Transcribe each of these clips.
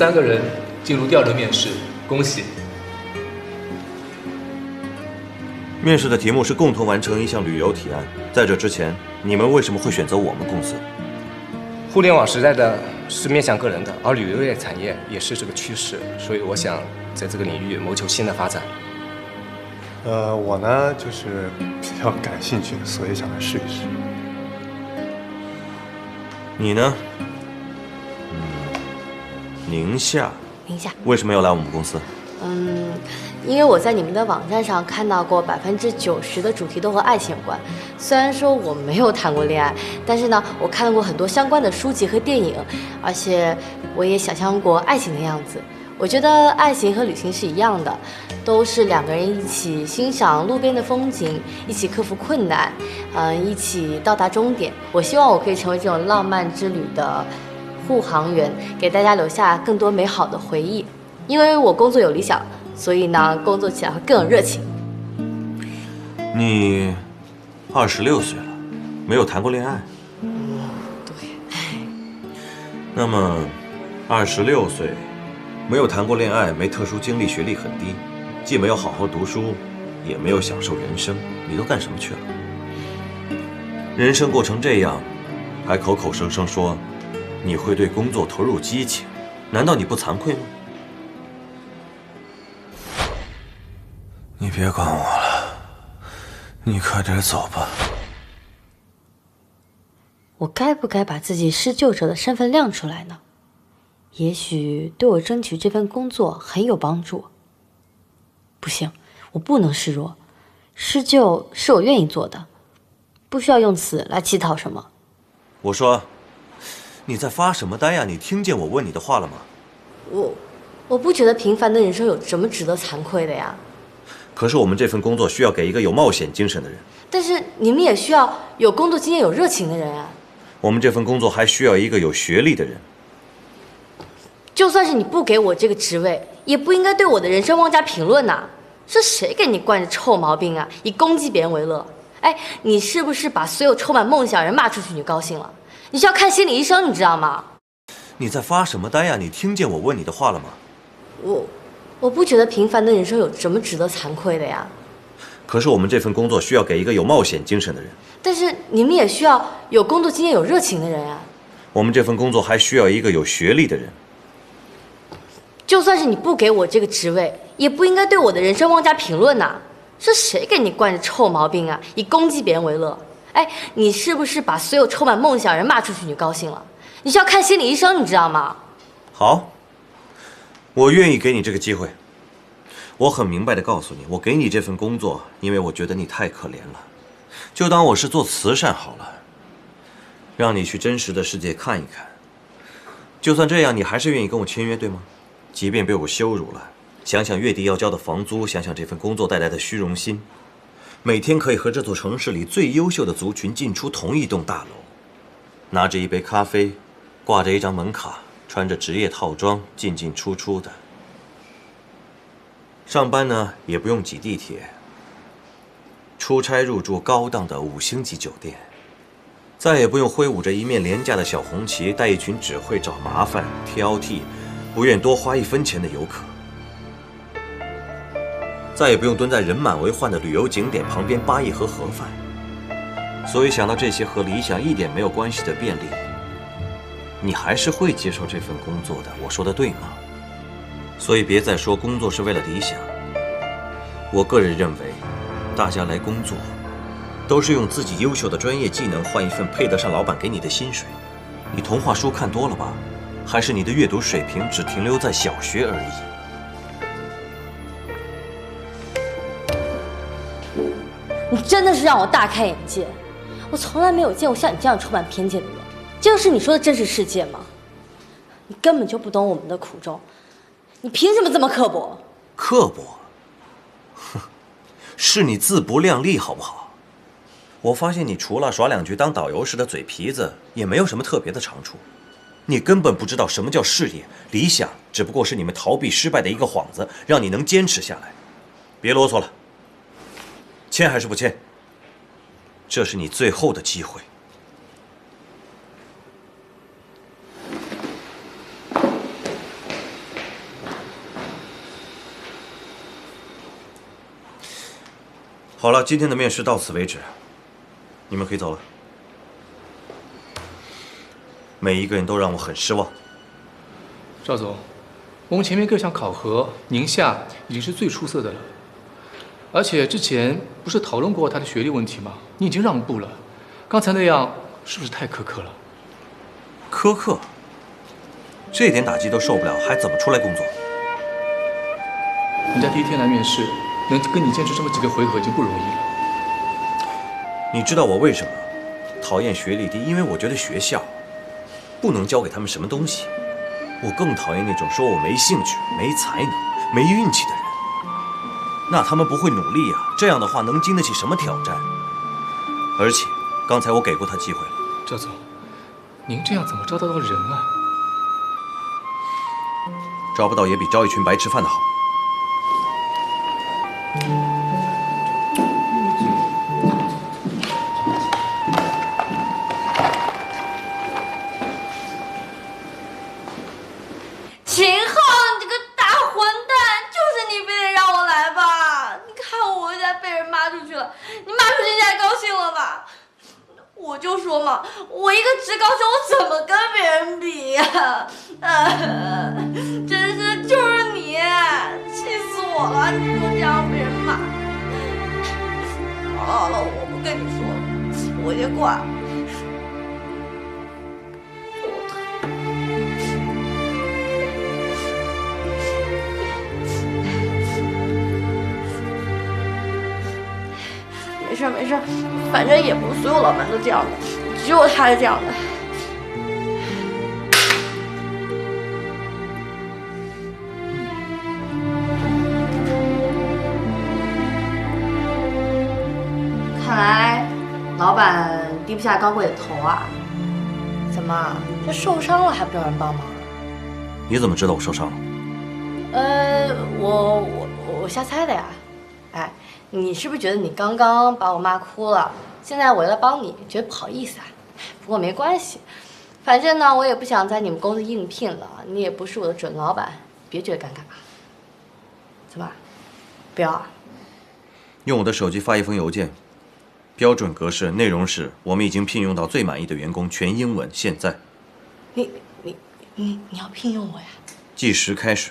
3个人进入第2轮面试，恭喜！面试的题目是共同完成一项旅游提案。在这之前，你们为什么会选择我们公司？互联网时代的是面向个人的，而旅游业产业也是这个趋势，所以我想在这个领域谋求新的发展。我呢就是比较感兴趣，所以想来试一试。你呢？宁夏。宁夏。为什么要来我们公司？因为我在你们的网站上看到过90%的主题都和爱情有关。虽然说我没有谈过恋爱，但是呢，我看到过很多相关的书籍和电影，而且我也想象过爱情的样子。我觉得爱情和旅行是一样的，都是2个人一起欣赏路边的风景，一起克服困难，一起到达终点。我希望我可以成为这种浪漫之旅的护航员，给大家留下更多美好的回忆。因为我工作有理想，所以呢，工作起来会更有热情。你26岁了，没有谈过恋爱？对。那么，26岁，没有谈过恋爱，没特殊经历，学历很低，既没有好好读书，也没有享受人生，你都干什么去了？人生过成这样，还口口声声说你会对工作投入激情，难道你不惭愧吗？你别管我了，你快点走吧。我该不该把自己施救者的身份亮出来呢？也许对我争取这份工作很有帮助。不行，我不能示弱，施救是我愿意做的，不需要用此来乞讨什么。我说，你在发什么呆呀？你听见我问你的话了吗？我不觉得平凡的人生有什么值得惭愧的呀。可是我们这份工作需要给一个有冒险精神的人。但是你们也需要有工作经验、有热情的人啊。我们这份工作还需要一个有学历的人。就算是你不给我这个职位，也不应该对我的人生妄加评论呐。是谁给你惯着臭毛病啊？以攻击别人为乐。哎，你是不是把所有充满梦想的人骂出去你就高兴了？你需要看心理医生，你知道吗？你在发什么呆呀？你听见我问你的话了吗？我不觉得平凡的人生有什么值得惭愧的呀。可是我们这份工作需要给一个有冒险精神的人。但是你们也需要有工作经验、有热情的人啊。我们这份工作还需要一个有学历的人。就算是你不给我这个职位，也不应该对我的人生妄加评论呐。是谁给你惯着臭毛病啊？以攻击别人为乐。哎，你是不是把所有充满梦想的人骂出去你就高兴了？你需要看心理医生，你知道吗？好，我愿意给你这个机会。我很明白地告诉你，我给你这份工作，因为我觉得你太可怜了，就当我是做慈善好了，让你去真实的世界看一看。就算这样，你还是愿意跟我签约，对吗？即便被我羞辱了，想想月底要交的房租，想想这份工作带来的虚荣心，每天可以和这座城市里最优秀的族群进出同一栋大楼，拿着一杯咖啡，挂着一张门卡，穿着职业套装进进出出的。上班呢也不用挤地铁，出差入住高档的5星级酒店，再也不用挥舞着一面廉价的小红旗，带一群只会找麻烦、挑剔、不愿多花1分钱的游客，再也不用蹲在人满为患的旅游景点旁边扒一盒盒饭。所以想到这些和理想一点没有关系的便利，你还是会接受这份工作的，我说的对吗？所以别再说工作是为了理想。我个人认为，大家来工作，都是用自己优秀的专业技能换一份配得上老板给你的薪水。你童话书看多了吧？还是你的阅读水平只停留在小学而已？你真的是让我大开眼界，我从来没有见过像你这样充满偏见的人。这就是你说的真实世界吗？你根本就不懂我们的苦衷，你凭什么这么刻薄？刻薄？哼，是你自不量力好不好？我发现你除了耍2句当导游时的嘴皮子，也没有什么特别的长处。你根本不知道什么叫事业，理想只不过是你们逃避失败的一个幌子，让你能坚持下来。别啰嗦了，签还是不签？这是你最后的机会。好了，今天的面试到此为止，你们可以走了。每一个人都让我很失望。赵总，我们前面各项考核，宁夏已经是最出色的了。而且之前不是讨论过他的学历问题吗？你已经让步了，刚才那样是不是太苛刻了？苛刻？这点打击都受不了，还怎么出来工作？人家第一天来面试，能跟你坚持这么几个回合已经不容易了。你知道我为什么讨厌学历低？因为我觉得学校不能教给他们什么东西。我更讨厌那种说我没兴趣、没才能、没运气的人。那他们不会努力啊！这样的话能经得起什么挑战？而且刚才我给过他机会了。赵总，您这样怎么招得到人啊？招不到也比招一群白吃饭的好。秦昊，你这个大混蛋，就是你非得让我来吧？你看我现在被人骂出去了，你骂出去你还高兴了吧？我就说嘛，我一个职高生，我怎么跟别人比呀？真是就是你，气死我了！你就这样被人骂。好了，我不跟你说了，我先挂。没事没事，反正也不是所有老板都这样的，只有他是这样的。看来老板低不下高贵的头啊！怎么，这受伤了还不找人帮忙？你怎么知道我受伤了？我瞎猜的呀。哎，你是不是觉得你刚刚把我骂哭了？现在我为了帮你，觉得不好意思啊？不过没关系，反正呢，我也不想在你们公司应聘了，你也不是我的准老板，别觉得尴尬。怎么，不要啊？用我的手机发一封邮件，标准格式，内容是我们已经聘用到最满意的员工，全英文。现在，你要聘用我呀？计时开始。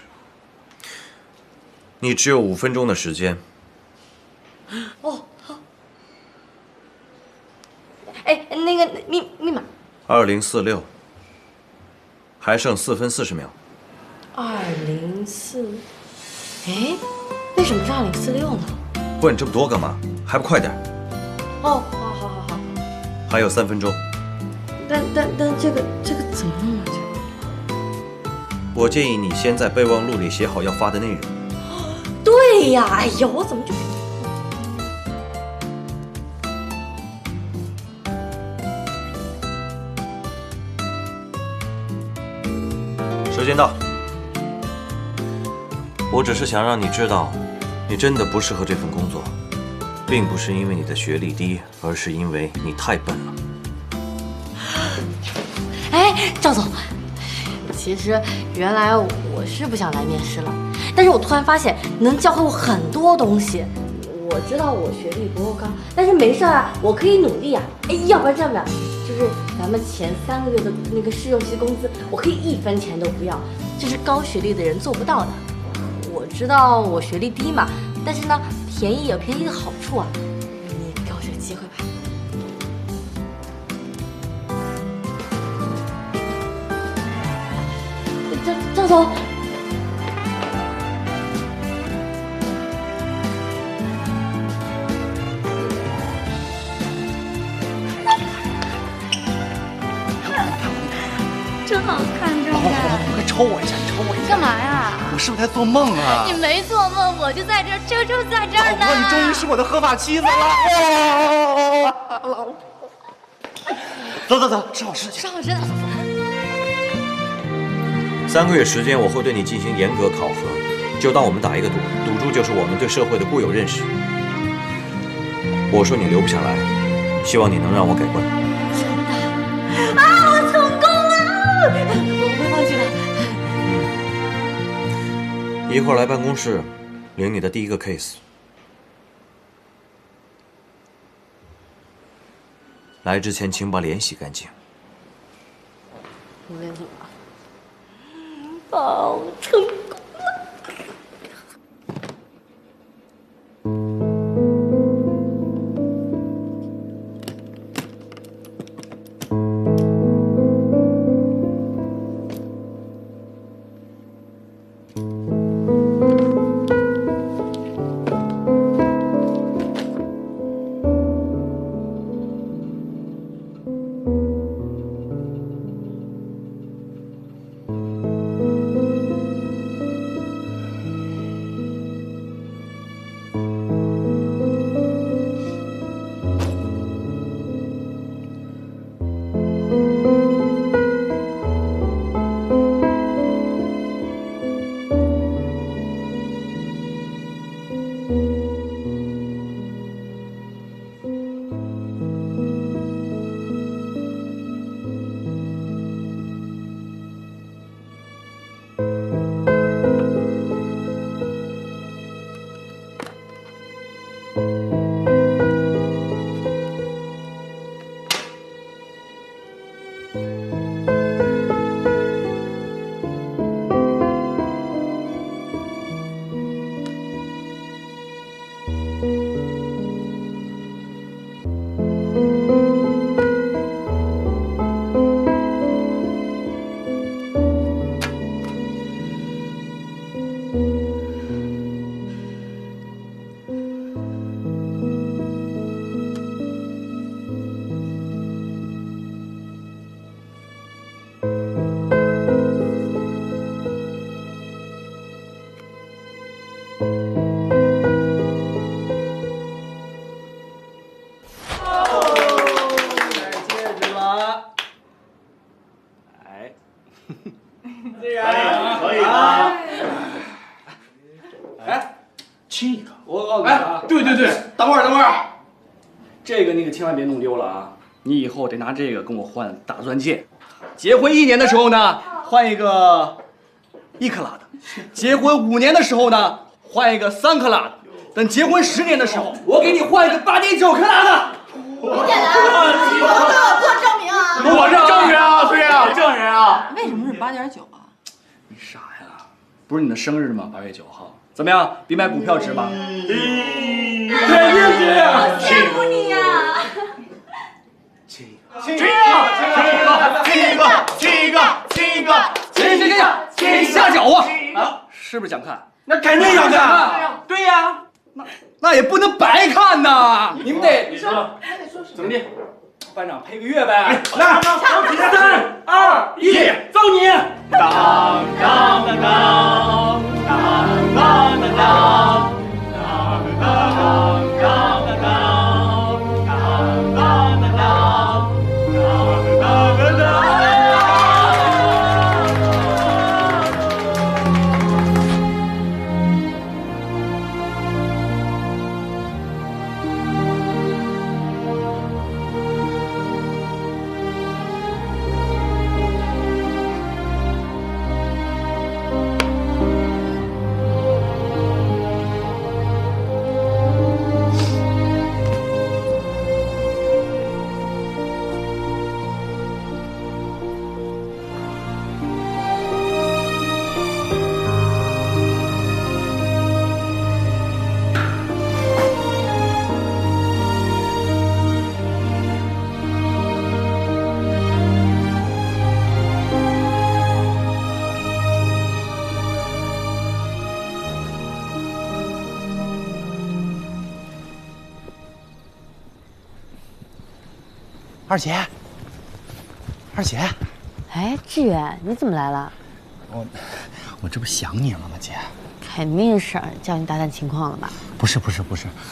你只有5分钟的时间。哦，好。哎，那个密码2046，还剩4分40秒。204，哎，为什么是2046呢？问这么多干嘛？还不快点！哦，好。还有3分钟。但这个怎么弄啊？这个我建议你先在备忘录里写好要发的内容。对呀，哎呦，我怎么就……时间到。我只是想让你知道，你真的不适合这份工作，并不是因为你的学历低，而是因为你太笨了。哎，赵总，其实原来我是不想来面试了，但是我突然发现能教会我很多东西。我知道我学历不够高，但是没事啊，我可以努力啊。哎，要不然这样吧，就是咱们前3个月的那个试用期工资，我可以1分钱都不要，这是高学历的人做不到的。我知道我学历低嘛，但是呢，便宜有便宜的好处啊。你给我这个机会吧。赵总。真好看，对不对？快抽我一下，你抽我一下！干嘛呀？我是不是在做梦啊？你没做梦，我就在这儿，就在这儿呢。老婆，你终于是我的合法妻子了！老婆，走，上我吃去。上我身。 3个月时间，我会对你进行严格考核，就当我们打一个赌，赌注就是我们对社会的固有认识。我说你留不下来，希望你能让我改观。真的啊！我成功了，我不会放弃的。一会儿来办公室，领你的第一个 case。来之前请把脸洗干净。我跟你说，宝成功了。亲一个，我告诉你啊，对，等会儿，这个你可千万别弄丢了啊！你以后得拿这个跟我换大钻戒。结婚1年的时候呢，换一个1克拉的；结婚5年的时候呢，换一个3克拉的；等结婚10年的时候，我给你换一个8.9克拉的。你简单，你都给我做证明啊！我是证人啊，对啊，证人啊。为什么是8.9啊？你傻呀？不是你的生日吗？8月9号。怎么样？比买股票值吧？肯定值！好羡慕你呀！亲一个，你下脚啊！啊，是不是想看？那肯定想看。对呀，那也不能白看呐！你们得怎么地？班长配个乐呗！来，3、2、1，走你！当当当当。二姐，哎，志远，你怎么来了？我这不想你了吗，姐？肯定是叫你打探情况了吧？不是，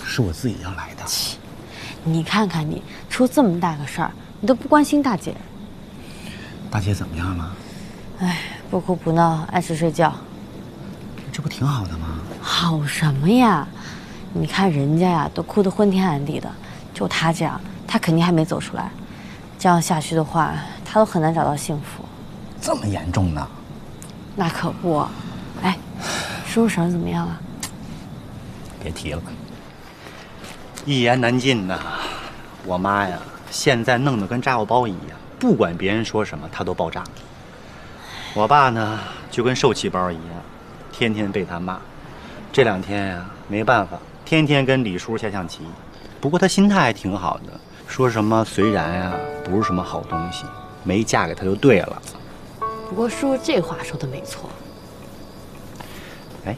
是我自己要来的。切，你看看你出这么大个事儿，你都不关心大姐。大姐怎么样了？哎，不哭不闹，按时睡觉。这不挺好的吗？好什么呀？你看人家呀，都哭得昏天暗地的，就她这样，她肯定还没走出来。这样下去的话，她都很难找到幸福。这么严重呢？那可不。哎，叔叔婶怎么样了？别提了，一言难尽呐。我妈呀，现在弄得跟炸药包一样，不管别人说什么，他都爆炸。我爸呢，就跟受气包一样，天天被他骂。这2天呀，没办法，天天跟李叔下象棋。不过他心态还挺好的，说什么虽然呀不是什么好东西，没嫁给他就对了。不过叔这话说的没错。哎，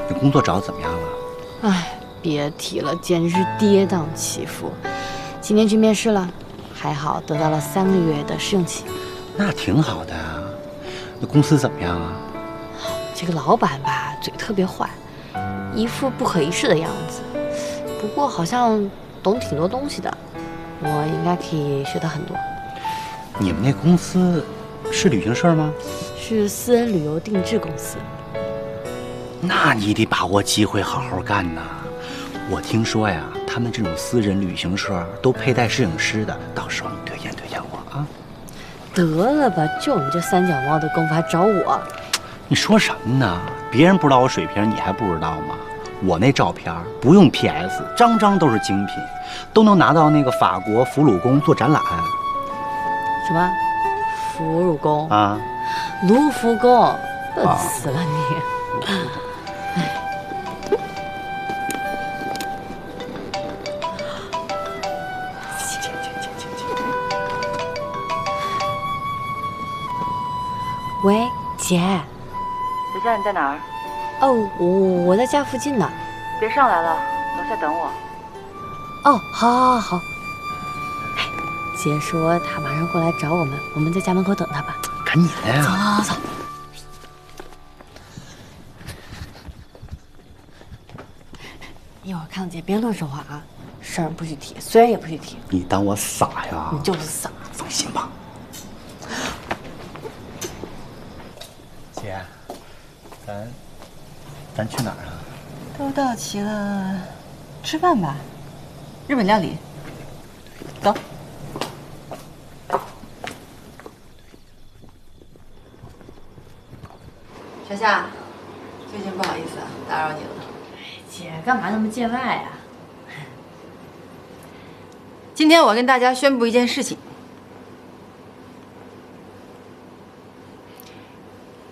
你工作找的怎么样了？哎，别提了，简直是跌宕起伏。今天去面试了，还好得到了3个月的试用期。那挺好的啊。那公司怎么样啊？这个老板吧，嘴特别坏，一副不可一世的样子。不过好像懂挺多东西的，我应该可以学到很多。你们那公司是旅行社吗？是私人旅游定制公司。那你得把握机会，好好干呐。我听说呀，他们这种私人旅行社都佩戴摄影师的，到时候你推荐推荐我啊。得了吧，就你这3脚猫的功夫还找我？你说什么呢？别人不知道我水平，你还不知道吗？我那照片不用 PS， 张张都是精品，都能拿到那个法国俘虏宫做展览。什么？俘虏宫啊？卢浮宫？笨死了你！喂，姐。小夏，你在哪儿？哦，我在家附近呢。别上来了，楼下等我。哦，好。哎，姐说她马上过来找我们，我们在家门口等她吧。赶紧的呀！走。一会儿看到姐别乱说话啊，事儿不许提，虽然也不许提。你当我傻呀？你就是傻。放心吧。姐，咱去哪儿啊？都到齐了，吃饭吧，日本料理。走。小夏，最近不好意思啊，打扰你了。姐，干嘛那么见外啊？今天我跟大家宣布一件事情，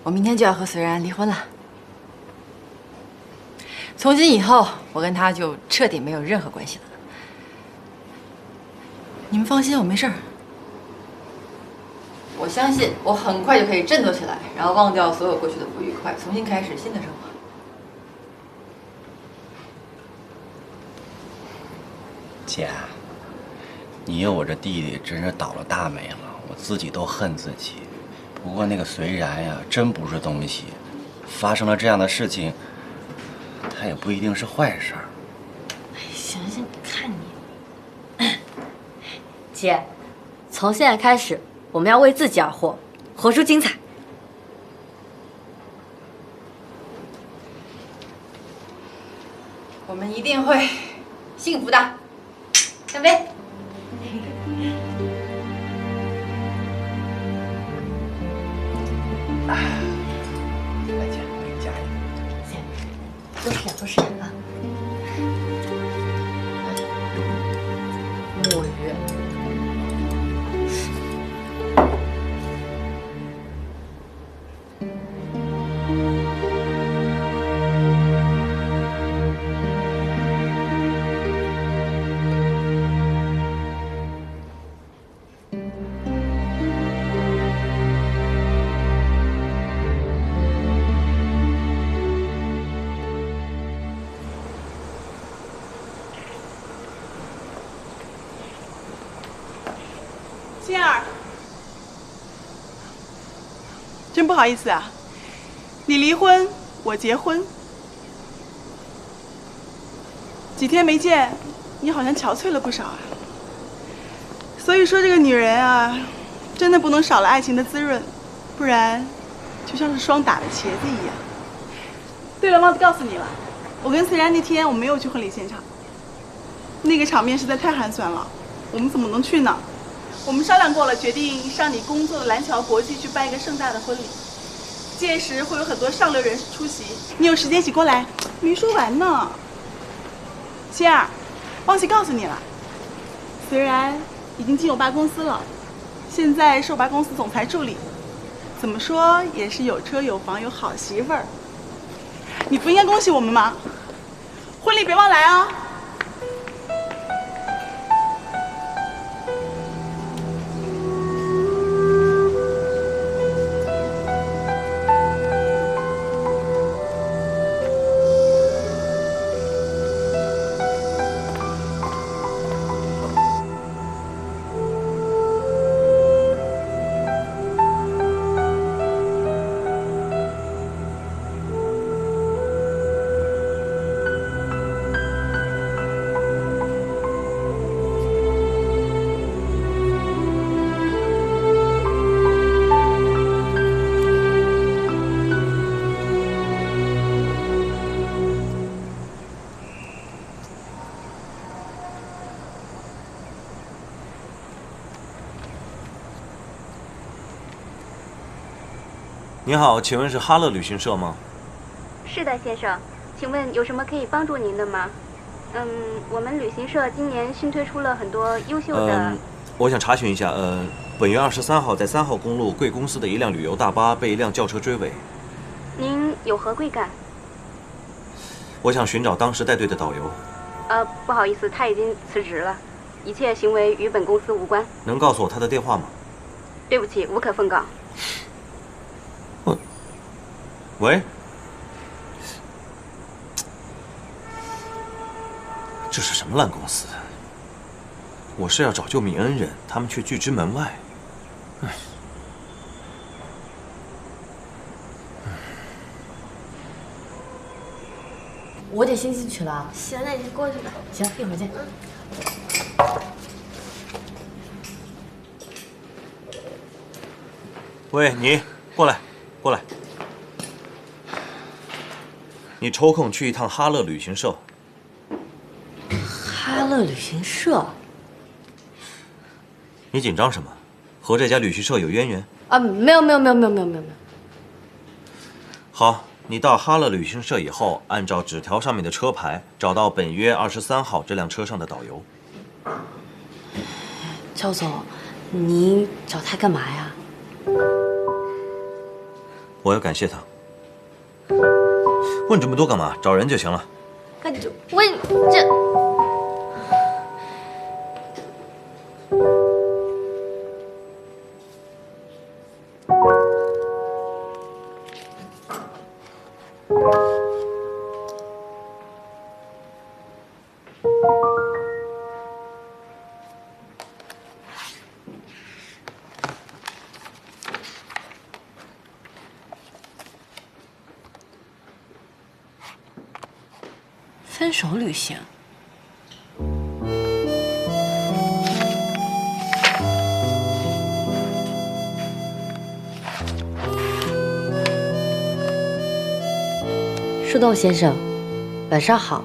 我明天就要和随然离婚了。从今以后，我跟他就彻底没有任何关系了。你们放心，我没事儿。我相信我很快就可以振作起来，然后忘掉所有过去的不愉快，重新开始新的生活。姐，你有我这弟弟真是倒了大霉了，我自己都恨自己。不过那个随然呀，真不是东西，发生了这样的事情，他也不一定是坏事儿。哎，行，看你。姐，从现在开始，我们要为自己而活，活出精彩。我们一定会幸福的。干杯！来姐，我给你加一个。姐，多吃点啊。墨鱼。心儿，真不好意思啊，你离婚，我结婚，几天没见，你好像憔悴了不少啊。所以说这个女人啊，真的不能少了爱情的滋润，不然就像是霜打的茄子一样。对了，忘记告诉你了，我跟虽然那天我没有去婚礼现场，那个场面实在太寒酸了，我们怎么能去呢？我们商量过了，决定上你工作的蓝桥国际去办一个盛大的婚礼，届时会有很多上流人士出席，你有时间一起过来。没说完呢，心儿，忘记告诉你了，虽然已经进我爸公司了，现在是我爸公司总裁助理，怎么说也是有车有房有好媳妇儿。你不应该恭喜我们吗？婚礼别忘来啊！你好，请问是哈乐旅行社吗？是的，先生，请问有什么可以帮助您的吗？我们旅行社今年新推出了很多优秀的。我想查询一下，本月23号在3号公路贵公司的一辆旅游大巴被一辆轿车追尾。您有何贵干？我想寻找当时带队的导游。不好意思，他已经辞职了，一切行为与本公司无关。能告诉我他的电话吗？对不起，无可奉告。喂，这是什么烂公司？我是要找救命恩人，他们却拒之门外。我有点先进去了。行，那你就过去吧。行，一会儿见。喂，你过来，过来。你抽空去一趟哈乐旅行社。哈乐旅行社？你紧张什么？和这家旅行社有渊源？啊，没有。好，你到哈乐旅行社以后，按照纸条上面的车牌，找到本月23号这辆车上的导游。赵总，你找他干嘛呀？我要感谢他。问这么多干嘛？找人就行了。问这。分手旅行，树洞先生，晚上好。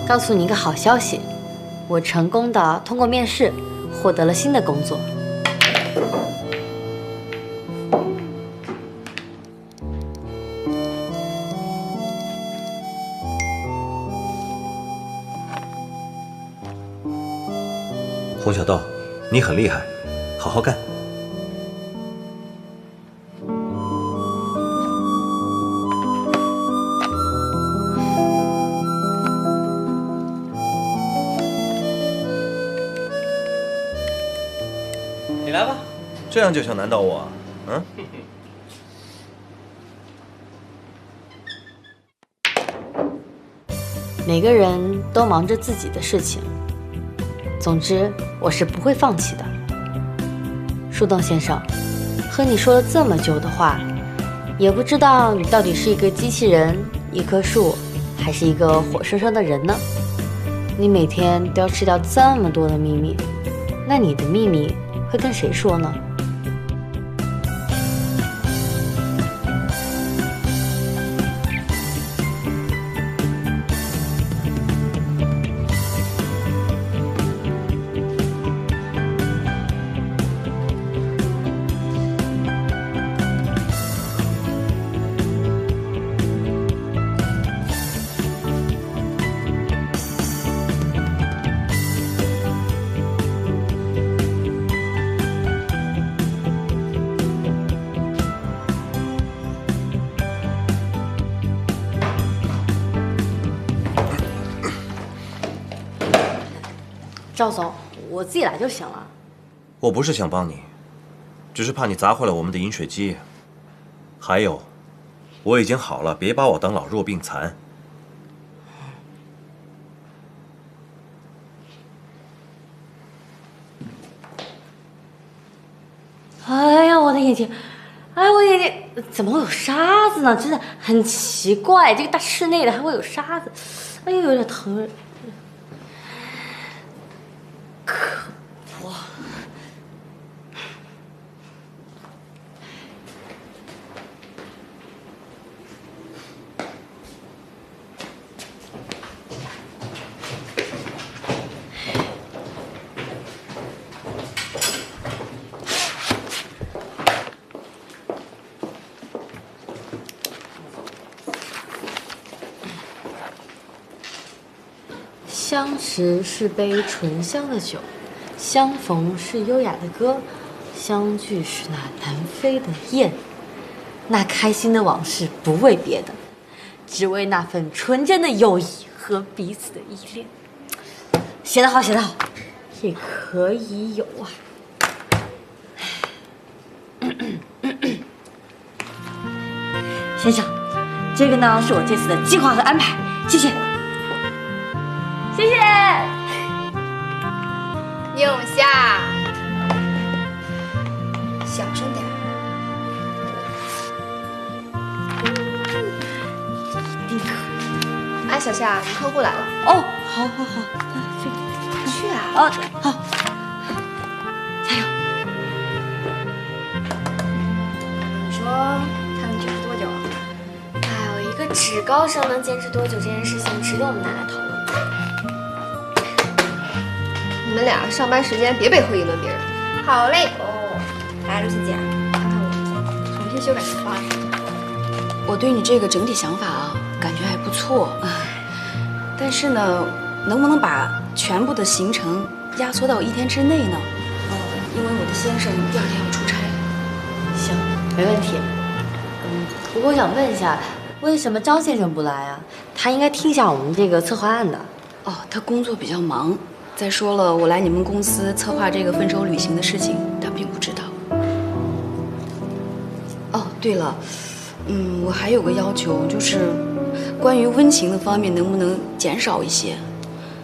告诉你一个好消息，我成功的通过面试，获得了新的工作。洪小豆，你很厉害，好好干。你来吧，这样就想难倒我啊？嗯？每个人都忙着自己的事情。总之，我是不会放弃的。树洞先生，和你说了这么久的话，也不知道你到底是一个机器人、一棵树，还是一个活生生的人呢？你每天都要吃掉这么多的秘密，那你的秘密会跟谁说呢？赵总，我自己来就行了。我不是想帮你，只是怕你砸坏了我们的饮水机。还有，我已经好了，别把我当老弱病残。哎呀，我的眼睛！哎呀，我的眼睛！怎么会有沙子呢？真的很奇怪，这个大室内的还会有沙子。哎呦，有点疼。可恶！相识是杯醇香的酒，相逢是优雅的歌，相聚是那南飞的雁。那开心的往事不为别的，只为那份纯真的友谊和彼此的依恋。写得好，写得好，也可以有啊。先生，这个呢是我这次的计划和安排，谢谢。谢谢。宁夏，小声点。一定可以。哎，小夏，客户来了。哦，好，好，好，去啊。哦，好，加油。你说他能坚持多久啊？哎呦，一个职高生能坚持多久这件事情，值得我们拿来讨论。你们俩上班时间别背后议论别人。好嘞。哦，来，陆欣姐，看看我重新修改的方案。我对你这个整体想法啊，感觉还不错。但是呢，能不能把全部的行程压缩到1天之内呢？因为我的先生第2天要出差。行，没问题。不过我想问一下，为什么张先生不来啊？他应该听一下我们这个策划案的。哦，他工作比较忙。再说了，我来你们公司策划这个分手旅行的事情，他并不知道。哦，对了，我还有个要求，就是关于温情的方面，能不能减少一些，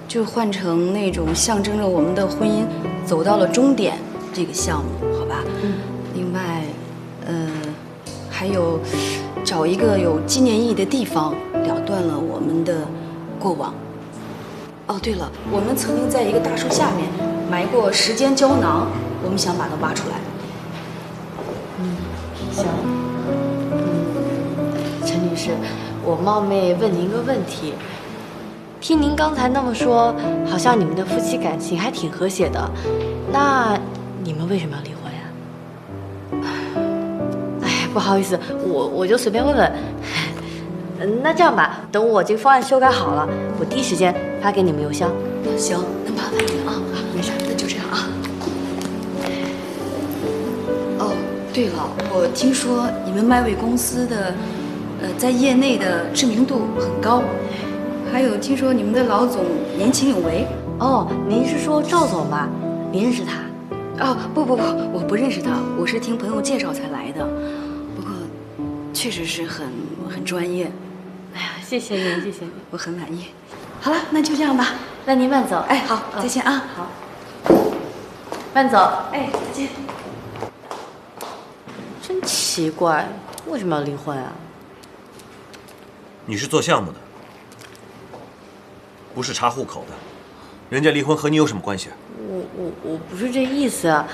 就换成那种象征着我们的婚姻走到了终点这个项目，好吧？另外，还有找一个有纪念意义的地方，了断了我们的过往。哦，对了，我们曾经在一个大树下面埋过时间胶囊，我们想把它挖出来。行。陈女士，我冒昧问您个问题，听您刚才那么说，好像你们的夫妻感情还挺和谐的，那你们为什么要离婚呀？哎，不好意思，我就随便问问。那这样吧，等我这个方案修改好了，我第一时间发给你们邮箱。行，那麻烦你了啊。没事，那就这样啊。哦，对了，我听说你们麦味公司的，在业内的知名度很高，还有听说你们的老总年轻有为。哦，您是说赵总吧？您认识他？哦，不，我不认识他，我是听朋友介绍才来的。不过，确实是很专业。哎呀，谢谢您，谢谢您，我很满意。好了，那就这样吧。那您慢走。哎，好，再见啊。好，慢走。哎，再见。真奇怪，为什么要离婚啊？你是做项目的，不是查户口的，人家离婚和你有什么关系？我不是这意思啊，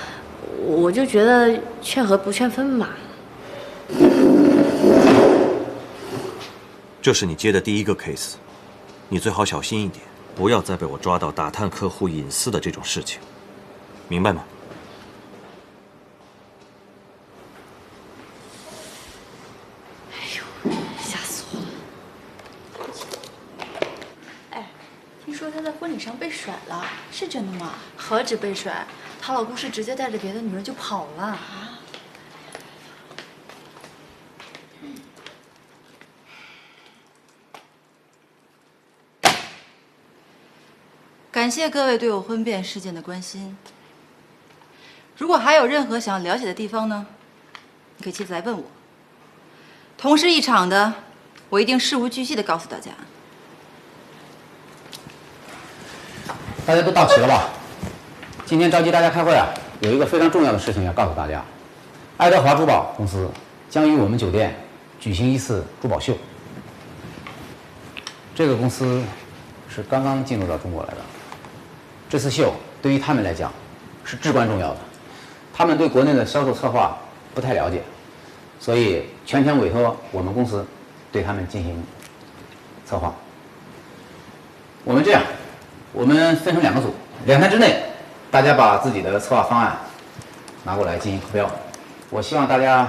我就觉得劝和不劝分嘛。这是你接的第1个 case， 你最好小心一点，不要再被我抓到打探客户隐私的这种事情，明白吗？哎呦，吓死我了！哎，听说她在婚礼上被甩了，是真的吗？何止被甩，她老公是直接带着别的女人就跑了。啊！感谢各位对我婚变事件的关心。如果还有任何想要了解的地方呢，你可以接着来问我。同事一场的，我一定事无巨细的告诉大家。大家都到齐了吧？今天召集大家开会啊，有一个非常重要的事情要告诉大家：爱德华珠宝公司将于我们酒店举行一次珠宝秀。这个公司是刚刚进入到中国来的，这次秀对于他们来讲是至关重要的。他们对国内的销售策划不太了解，所以全权委托我们公司对他们进行策划。我们这样，我们分成2个组，2天之内，大家把自己的策划方案拿过来进行投标。我希望大家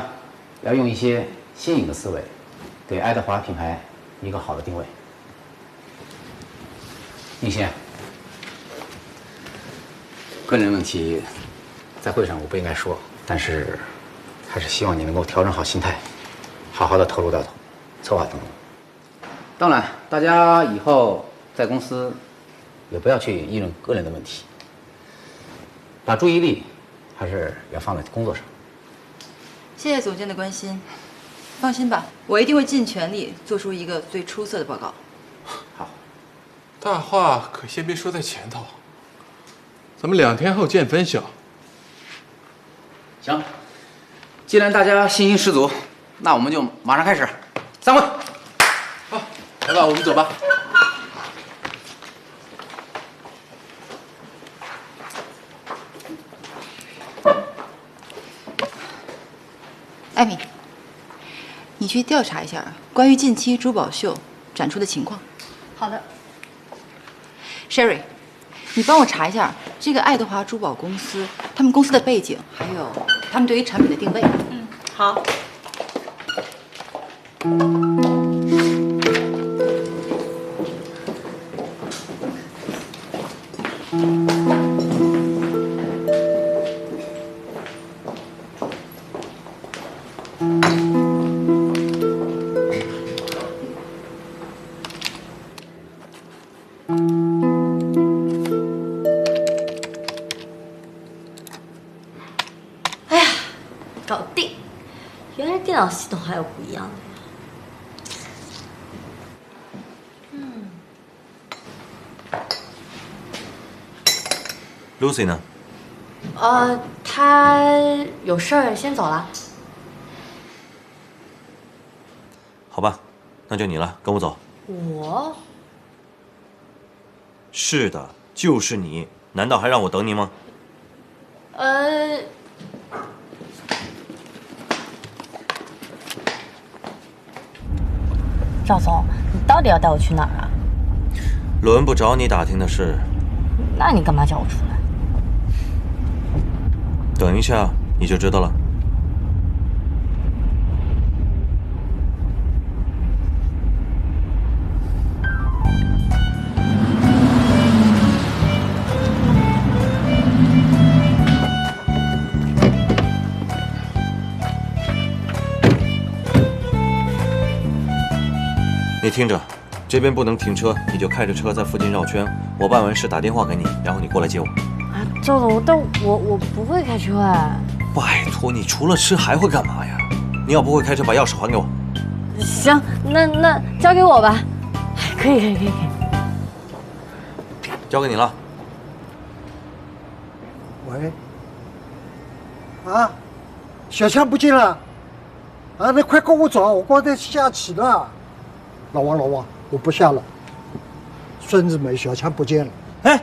要用一些新颖的思维，给爱德华品牌一个好的定位。宁先，个人问题在会上我不应该说，但是还是希望你能够调整好心态，好好的投入到策划当中。当然，大家以后在公司也不要去议论个人的问题，把注意力还是要放在工作上。谢谢总监的关心，放心吧，我一定会尽全力做出一个最出色的报告。好，大话可先别说在前头，咱们2天后见分晓。行，既然大家信心十足，那我们就马上开始。散会。好，来吧，我们走吧。艾米，你去调查一下关于近期珠宝秀展出的情况。好的。Sherry， 你帮我查一下这个爱德华珠宝公司，他们公司的背景，还有他们对于产品的定位。嗯，好。搞定！原来电脑系统还有不一样的呀。Lucy 呢？他有事儿先走了。好吧，那就你了，跟我走。我？是的，就是你，难道还让我等你吗？赵总，你到底要带我去哪儿啊？轮不着你打听的事。那你干嘛叫我出来？等一下你就知道了。你听着，这边不能停车，你就开着车在附近绕圈。我办完事打电话给你，然后你过来接我。啊，赵总，但我不会开车哎。拜托，你除了吃还会干嘛呀？你要不会开车，把钥匙还给我。行，那交给我吧。可以。交给你了。喂。啊，小强不见了。啊，那快跟我走，我刚才下棋了。老王，我不下了。孙子梅，小强不见了。哎，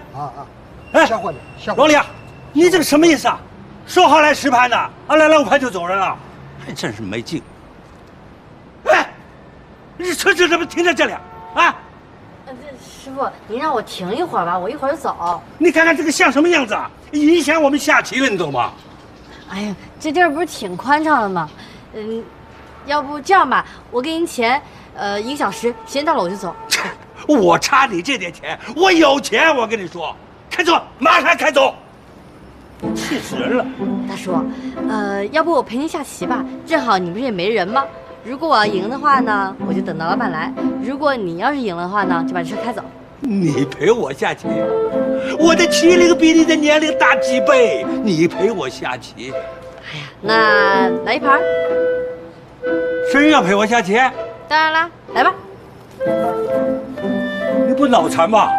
吓坏了，老李啊，你这个什么意思啊？说好来实盘的，来了5盘就走人了，还真是没劲。哎，你车子怎么停在这里啊？师傅，您让我停一会儿吧，我一会儿就走。你看看这个像什么样子啊？影响我们下棋了，你懂吗？哎呀，这地儿不是挺宽敞的吗？要不这样吧，我给您钱，1个小时，时间到了我就走。我差你这点钱，我有钱，我跟你说，开走，马上开走，气死人了。大叔，要不我陪您下棋吧？正好你不是也没人吗？如果我要赢的话呢，我就等到老板来；如果你要是赢了的话呢，就把这车开走。你陪我下棋，我的体力比你的年龄大几倍，你陪我下棋。哎呀，那来一盘。真要陪我下棋？当然啦，来吧。你不脑残吧？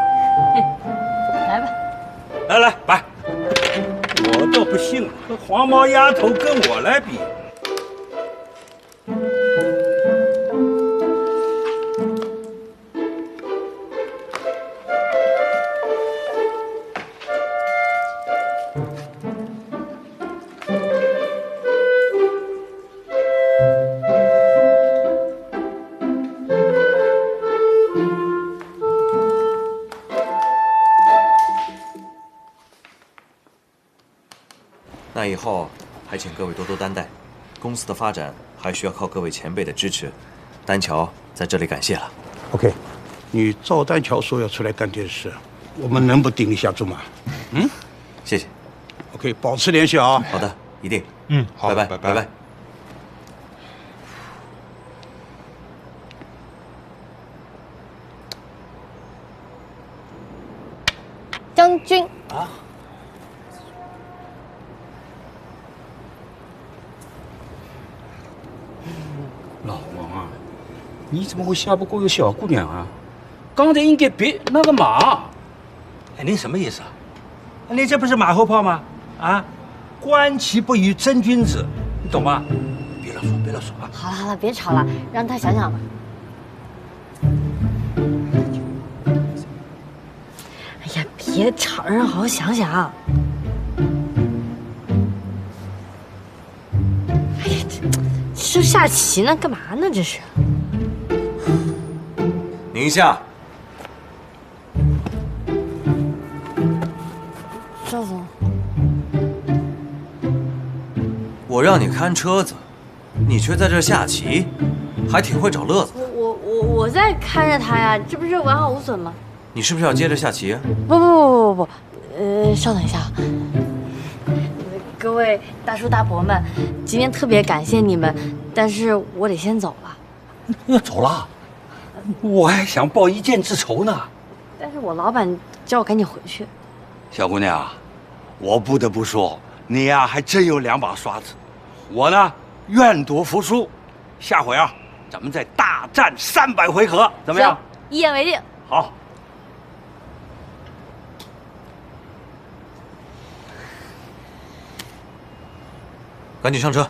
来吧。来，摆。我倒不信了，和黄毛丫头跟我来比。那以后还请各位多多担待，公司的发展还需要靠各位前辈的支持。丹桥在这里感谢了。OK， 你赵丹桥说要出来干点事，我们能不顶一下住吗？嗯，谢谢。OK， 保持联系啊。好的，一定。好，拜拜，拜拜。将军啊。老王啊，你怎么会下不过有小姑娘啊？刚才应该别那个马。哎，您什么意思啊？你这不是马后炮吗？啊，观其不语真君子，你懂吗？别乱说，别乱说啊！好了，别吵了，让他想想吧。哎呀，别吵，让人好好想想。哎呀，这下棋呢，干嘛呢？这是。宁夏。赵总，我让你看车子，你却在这下棋，还挺会找乐子。我在看着他呀，这不是完好无损吗？你是不是要接着下棋？不，稍等一下。各位大叔大伯们，今天特别感谢你们，但是我得先走了。要走了？我还想报一箭之仇呢。但是我老板叫我赶紧回去。小姑娘，我不得不说，你呀还真有两把刷子。我呢愿赌服输，下回啊咱们再大战300回合，怎么样？行，一言为定。好。赶紧上车。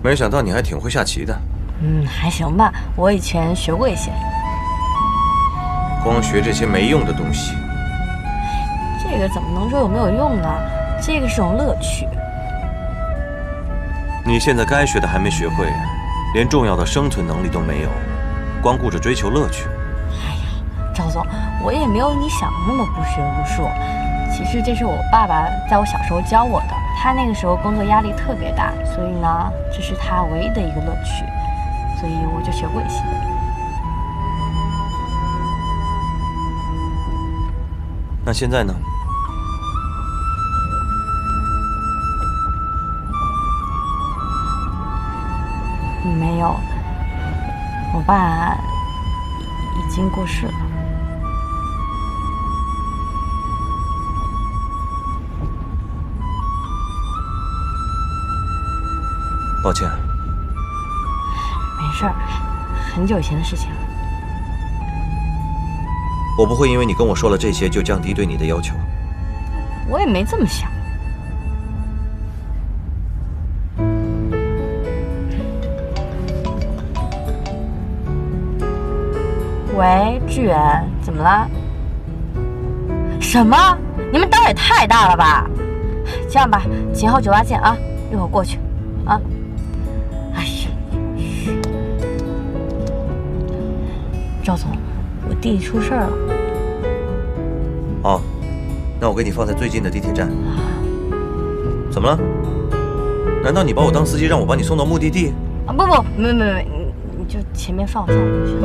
没想到你还挺会下棋的。还行吧，我以前学过一些。光学这些没用的东西。这个怎么能说有没有用呢？这个是种乐趣。你现在该学的还没学会，连重要的生存能力都没有，光顾着追求乐趣。哎呀，赵总，我也没有你想的那么不学无术。其实这是我爸爸在我小时候教我的，他那个时候工作压力特别大，所以呢，这是他唯一的一个乐趣，所以我就学过一些。那现在呢？没有，我爸已经过世了。抱歉。没事儿，很久以前的事情了。我不会因为你跟我说了这些就降低对你的要求。我也没这么想。喂，志远，怎么了？什么？你们胆也太大了吧！这样吧，秦昊酒吧见啊，一会儿过去，啊。哎呀，赵总，我弟弟出事了。哦，那我给你放在最近的地铁站。怎么了？难道你把我当司机，让我把你送到目的地？啊，不，没，你就前面放下就行。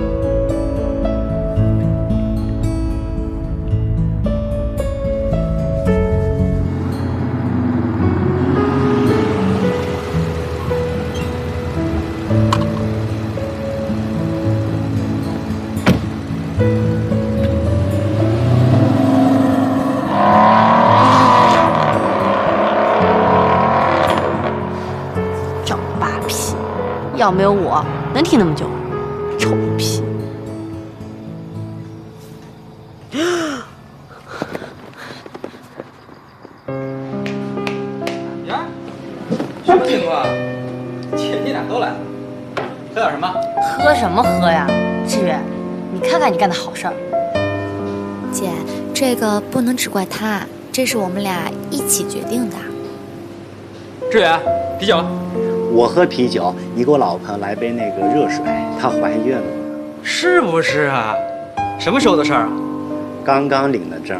要没有我，能挺那么久？臭屁！呀，什么情况？姐弟俩都来了，喝点什么？喝什么喝呀？志远，你看看你干的好事儿。姐，这个不能只怪他，这是我们俩一起决定的。志远，啤酒。我喝啤酒，你给我老婆来杯那个热水，她怀孕了。是不是啊？什么时候的事儿啊？刚刚领的证。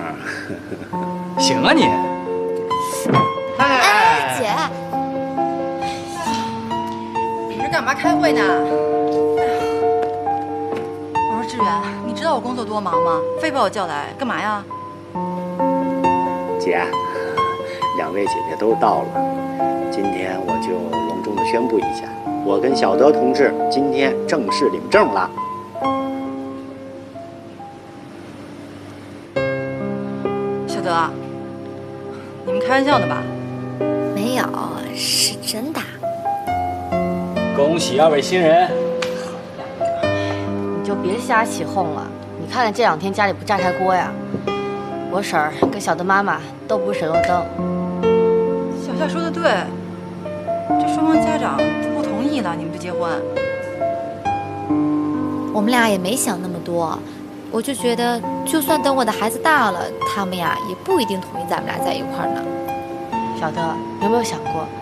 行啊你。哎，姐，你这干嘛开会呢？我说志远，你知道我工作多忙吗？非把我叫来干嘛呀？姐，两位姐姐都到了，今天我就隆重的宣布一下，我跟小德同志今天正式领证了。小德，你们开玩笑呢吧？没有，是真的。恭喜二位新人。你就别瞎起哄了。你看看这2天家里不炸开锅呀？我婶儿跟小德妈妈都不省油灯。小夏说的对，这双方家长不同意了，你们就结婚。我们俩也没想那么多，我就觉得，就算等我的孩子大了，他们呀也不一定同意咱们俩在一块儿呢。小德，有没有想过，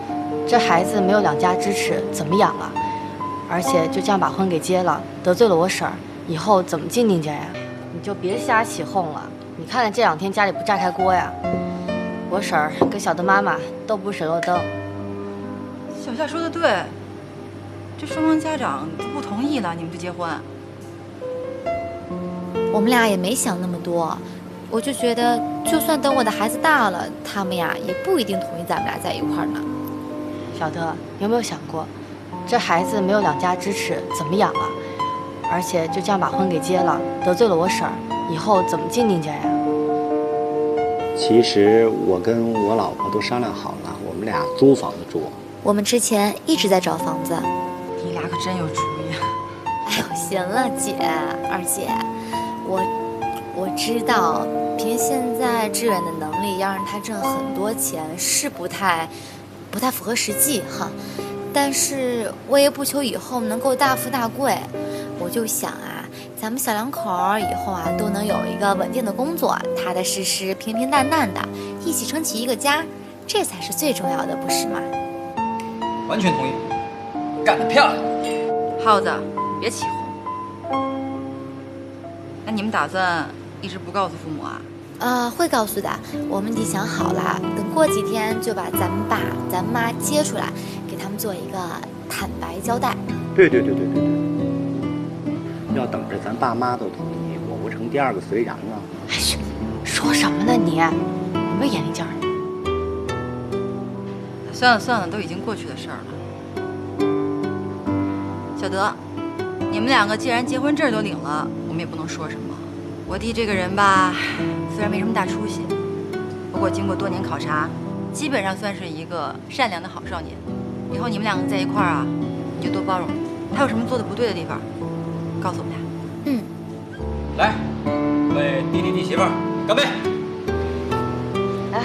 这孩子没有2家支持，怎么养啊？而且就这样把婚给结了，得罪了我婶儿，以后怎么进宁家呀？你就别瞎起哄了。你看看这2天家里不炸开锅呀？我婶儿跟小德妈妈都不省油灯。小夏说的对，这双方家长不同意了，你们就结婚。我们俩也没想那么多，我就觉得，就算等我的孩子大了，他们呀也不一定同意咱们俩在一块儿呢。小德，有没有想过，这孩子没有2家支持，怎么养啊？而且就这样把婚给结了，得罪了我婶儿，以后怎么进宁家呀？其实我跟我老婆都商量好了，我们俩租房子住。我们之前一直在找房子。你俩可真有主意。哎呦，行了，姐，二姐，我知道，凭现在志远的能力，要让他挣很多钱是不太符合实际哈。但是我也不求以后能够大富大贵，我就想啊，咱们小两口以后啊都能有一个稳定的工作，踏踏实实、平平淡淡的，一起撑起一个家，这才是最重要的，不是吗？完全同意，干得漂亮！耗子，别起哄。那你们打算一直不告诉父母啊？会告诉的，我们已经想好了，等过几天就把咱们爸、咱妈接出来，给他们做一个坦白交代。对，要等着咱爸妈都同意，我不成第2个隋然了。哎呀，说什么呢你？有没有眼力劲儿？算了，都已经过去的事儿了。小德，你们2个既然结婚证都领了，我们也不能说什么。我弟这个人吧，虽然没什么大出息，不过经过多年考察，基本上算是一个善良的好少年。以后你们2个在一块儿啊，你就多包容他，有什么做的不对的地方，告诉我们俩。来，为弟弟媳妇儿干杯！来，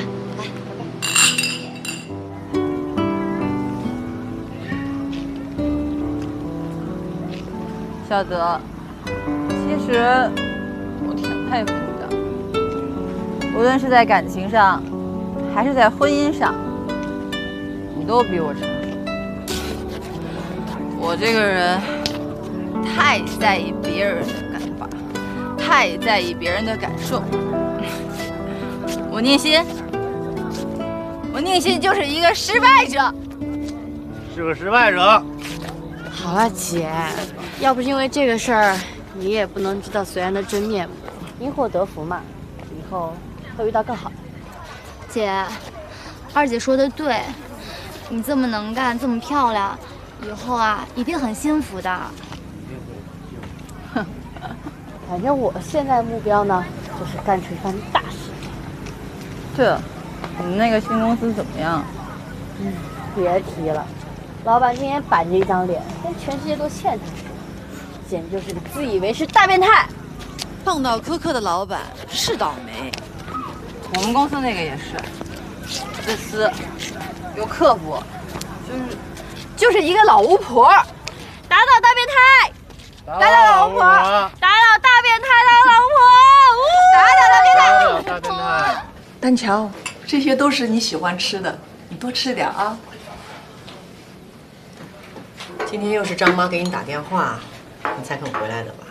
小德，其实我挺佩服你的，无论是在感情上，还是在婚姻上，你都比我成熟。我这个人太在意别人的看法，太在意别人的感受。我宁心就是一个失败者，是个失败者。好了，姐，要不是因为这个事儿，你也不能知道隋然的真面目。因祸得福嘛，以后会遇到更好的。姐，二姐说的对，你这么能干，这么漂亮，以后啊一定很幸福的。哼，反正我现在目标呢，就是干出一番大事。对了，你们那个新公司怎么样？别提了，老板天天板着一张脸，跟全世界都欠他，简直就是个自以为是大变态。碰到苛刻的老板是倒霉，我们公司那个也是，自私，又刻薄，就是一个老巫婆。打倒大变态，打倒老巫婆，打倒大变态，打倒老巫婆，打倒大变态，打倒大变态。丹乔，这些都是你喜欢吃的，你多吃点啊。今天又是张妈给你打电话，你才肯回来的吧？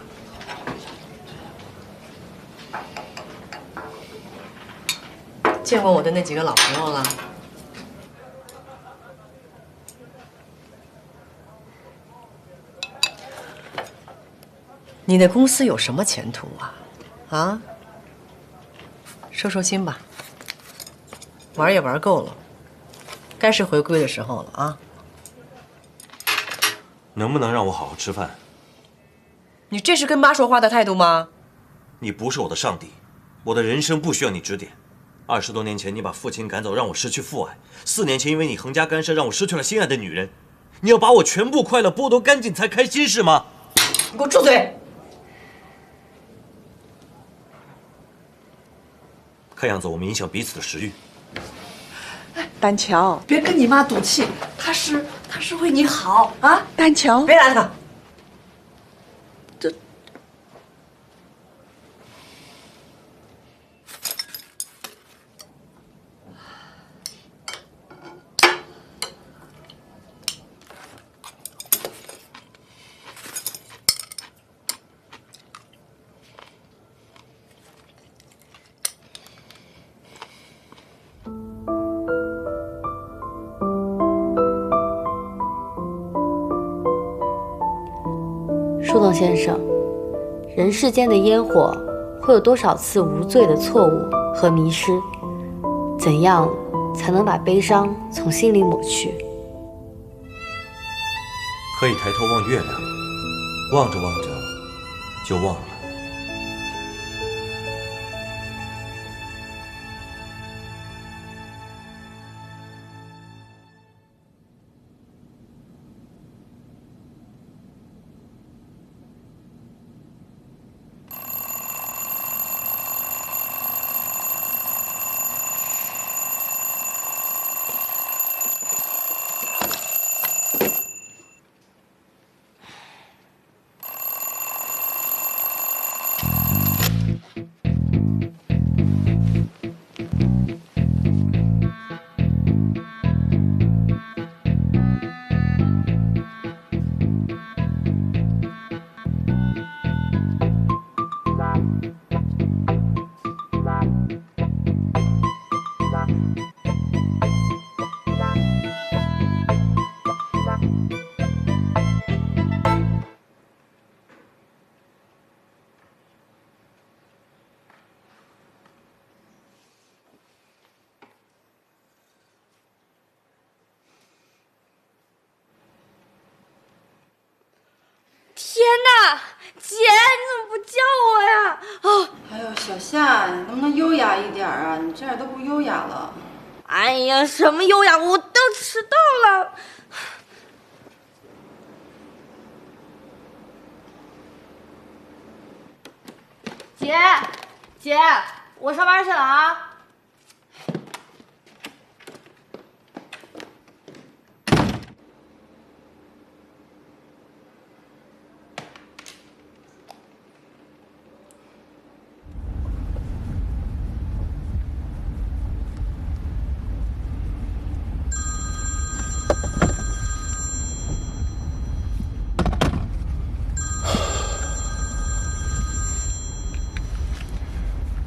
见过我的那几个老朋友了？你的公司有什么前途啊？啊？收收心吧，玩也玩够了，该是回归的时候了啊！能不能让我好好吃饭？你这是跟妈说话的态度吗？你不是我的上帝，我的人生不需要你指点。20多年前你把父亲赶走，让我失去父爱；4年前因为你横加干涉，让我失去了心爱的女人。你要把我全部快乐剥夺干净才开心是吗？你给我住嘴！看样子我们影响彼此的食欲。丹乔，别跟你妈赌气，她是为你好啊！丹乔，别拦她。树洞先生，人世间的烟火会有多少次无罪的错误和迷失？怎样才能把悲伤从心里抹去？可以抬头望月亮，望着望着就忘了。天哪，姐，你怎么不叫我呀？啊！哎呦，小夏，你能不能优雅一点啊？你这样都不优雅了。哎呀，什么优雅？我都迟到了。姐，我上班去了啊。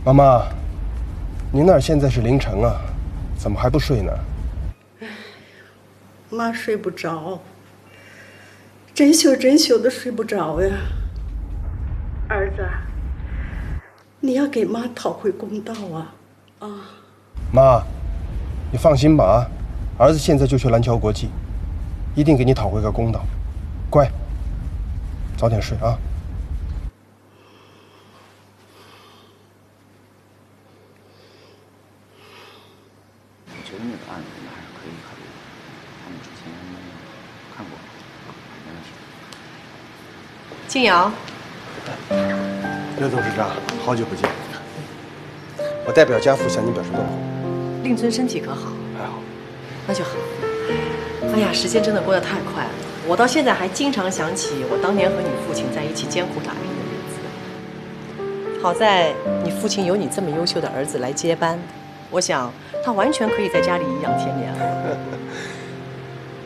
妈妈，您那儿现在是凌晨啊，怎么还不睡呢？妈睡不着，整宿的睡不着呀。儿子，你要给妈讨回公道啊！啊！妈，你放心吧啊，儿子现在就去蓝桥国际，一定给你讨回个公道。乖，早点睡啊。我觉得那个案子还是可以考虑的。他们之前看过，没问题。静瑶，刘董事长，好久不见，我代表家父向您表示问候。令尊身体可好？还好。那就好。哎呀，时间真的过得太快了，我到现在还经常想起我当年和你父亲在一起艰苦打拼的日子。好在你父亲有你这么优秀的儿子来接班，我想他完全可以在家里颐养天年了。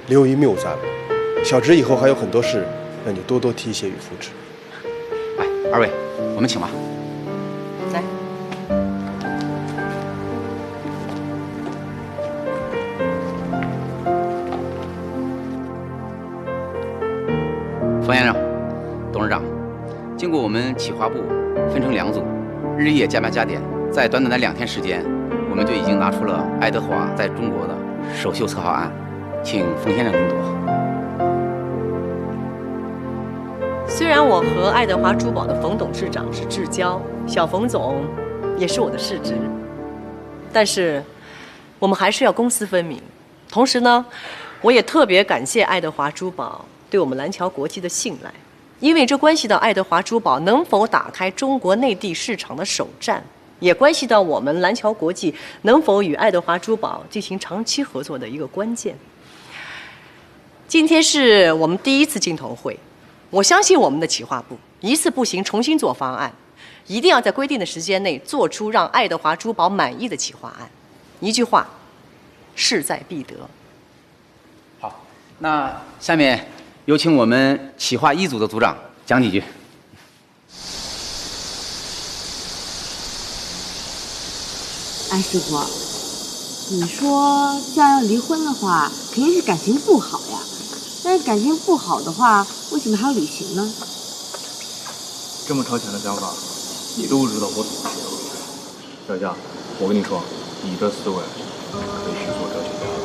刘姨谬赞了，小侄以后还有很多事，让你多多提携与扶持。来，二位，我们请吧。来。冯先生，董事长，经过我们企划部分成2组，日夜加班加点，在短短的2天时间，我们就已经拿出了爱德华在中国的首秀策划案，请冯先生定夺。虽然我和爱德华珠宝的冯董事长是至交，小冯总也是我的世侄，但是我们还是要公私分明。同时呢，我也特别感谢爱德华珠宝对我们蓝桥国际的信赖，因为这关系到爱德华珠宝能否打开中国内地市场的首站，也关系到我们蓝桥国际能否与爱德华珠宝进行长期合作的一个关键。今天是我们第1次镜头会，我相信我们的企划部一次不行，重新做方案，一定要在规定的时间内做出让爱德华珠宝满意的企划案。一句话，势在必得。好，那下面有请我们企划1组的组长讲几句。哎，师傅，你说这样要离婚的话，肯定是感情不好呀。但是感情不好的话，为什么还要旅行呢？这么超前的想法，你都不知道我怎么想。小夏，我跟你说，你这思维可以去做哲学家了。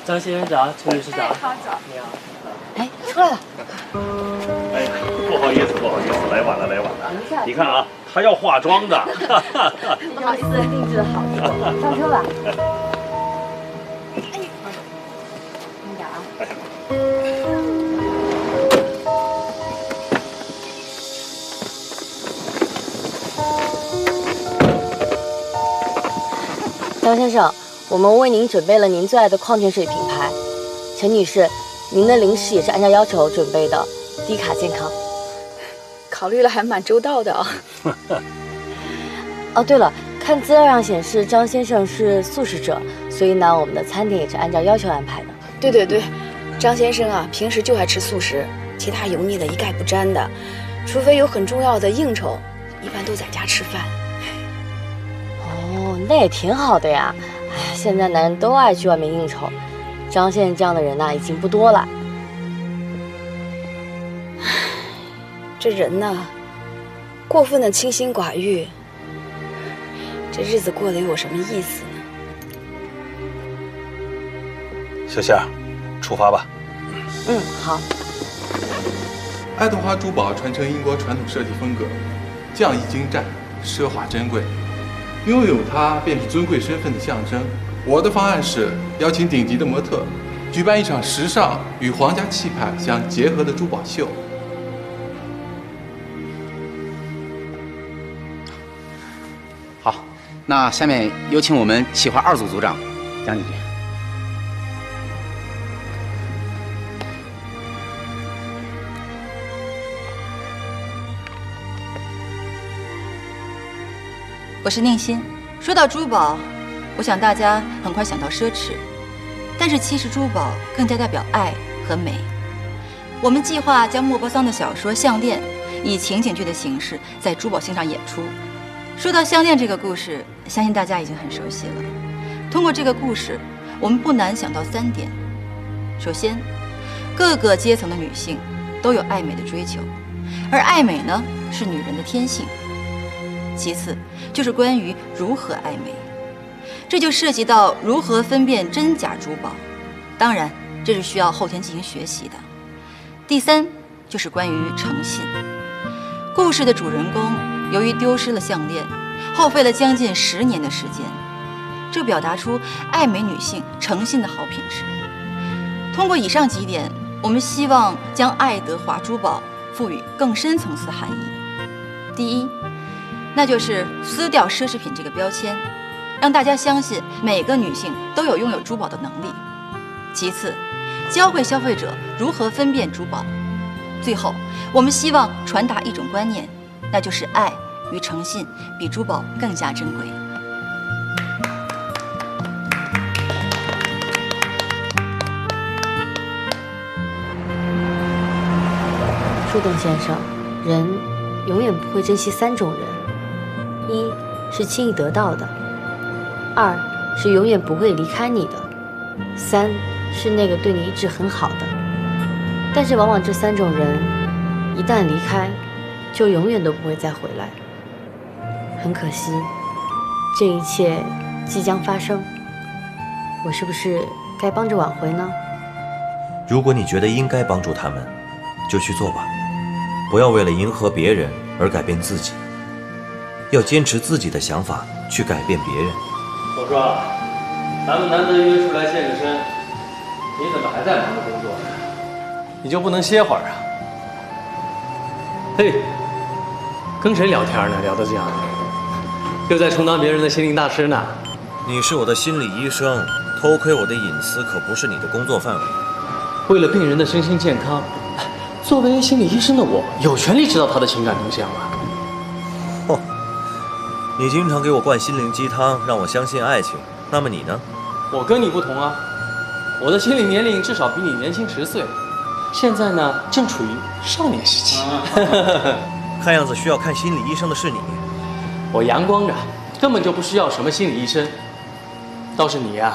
张先生早，陈女士早。好早。你好。哎，出来了。哎，不好意思，来晚了。你看啊，她要化妆的。不好意思，定制的好，上车吧。慢点啊。张先生，我们为您准备了您最爱的矿泉水品牌。陈女士，您的零食也是按照要求准备的，低卡健康。考虑了还蛮周到的啊。哦，对了，看资料上显示张先生是素食者，所以呢，我们的餐点也是按照要求安排的。对，张先生啊，平时就爱吃素食，其他油腻的一概不沾的，除非有很重要的应酬，一般都在家吃饭。哦，那也挺好的呀。哎呀，现在男人都爱去外面应酬，张先生这样的人呐，已经不多了。这人呢，过分的清心寡欲，这日子过得又有什么意思呢？小夏，出发吧。好。爱德华珠宝传承英国传统设计风格，匠艺精湛，奢华珍贵，拥有它便是尊贵身份的象征。我的方案是邀请顶级的模特，举办一场时尚与皇家气派相结合的珠宝秀。好，那下面有请我们企划2组组长讲几句。我是宁馨。说到珠宝，我想大家很快想到奢侈，但是其实珠宝更加代表爱和美。我们计划将莫泊桑的小说《项链》以情景剧的形式在珠宝性上演出。说到项链这个故事，相信大家已经很熟悉了。通过这个故事，我们不难想到3点：首先，各个阶层的女性都有爱美的追求，而爱美呢是女人的天性。其次，就是关于如何爱美。这就涉及到如何分辨真假珠宝，当然这是需要后天进行学习的。第三就是关于诚信。故事的主人公由于丢失了项链，耗费了将近10年的时间，这表达出爱美女性诚信的好品质。通过以上几点，我们希望将爱德华珠宝赋予更深层次的含义。第一，那就是撕掉奢侈品这个标签，让大家相信每个女性都有拥有珠宝的能力。其次，教会消费者如何分辨珠宝。最后，我们希望传达一种观念，那就是爱与诚信比珠宝更加珍贵。树洞先生，人永远不会珍惜3种人：一是轻易得到的；2是永远不会离开你的；3是那个对你一直很好的。但是往往这3种人一旦离开，就永远都不会再回来。很可惜，这一切即将发生，我是不是该帮着挽回呢？如果你觉得应该帮助他们，就去做吧，不要为了迎合别人而改变自己，要坚持自己的想法去改变别人。我说，咱们难得约出来健个身，你怎么还在忙着工作呢？你就不能歇会儿啊？嘿，跟谁聊天呢？聊得这样，又在充当别人的心灵大师呢？你是我的心理医生，偷窥我的隐私可不是你的工作范围。为了病人的身心健康，作为心理医生的我，有权利知道他的情感动向啊。嚯，你经常给我灌心灵鸡汤，让我相信爱情。那么你呢？我跟你不同啊，我的心理年龄至少比你年轻10岁。现在呢，正处于少年时期。看样子需要看心理医生的是你。我阳光着，根本就不需要什么心理医生。倒是你呀，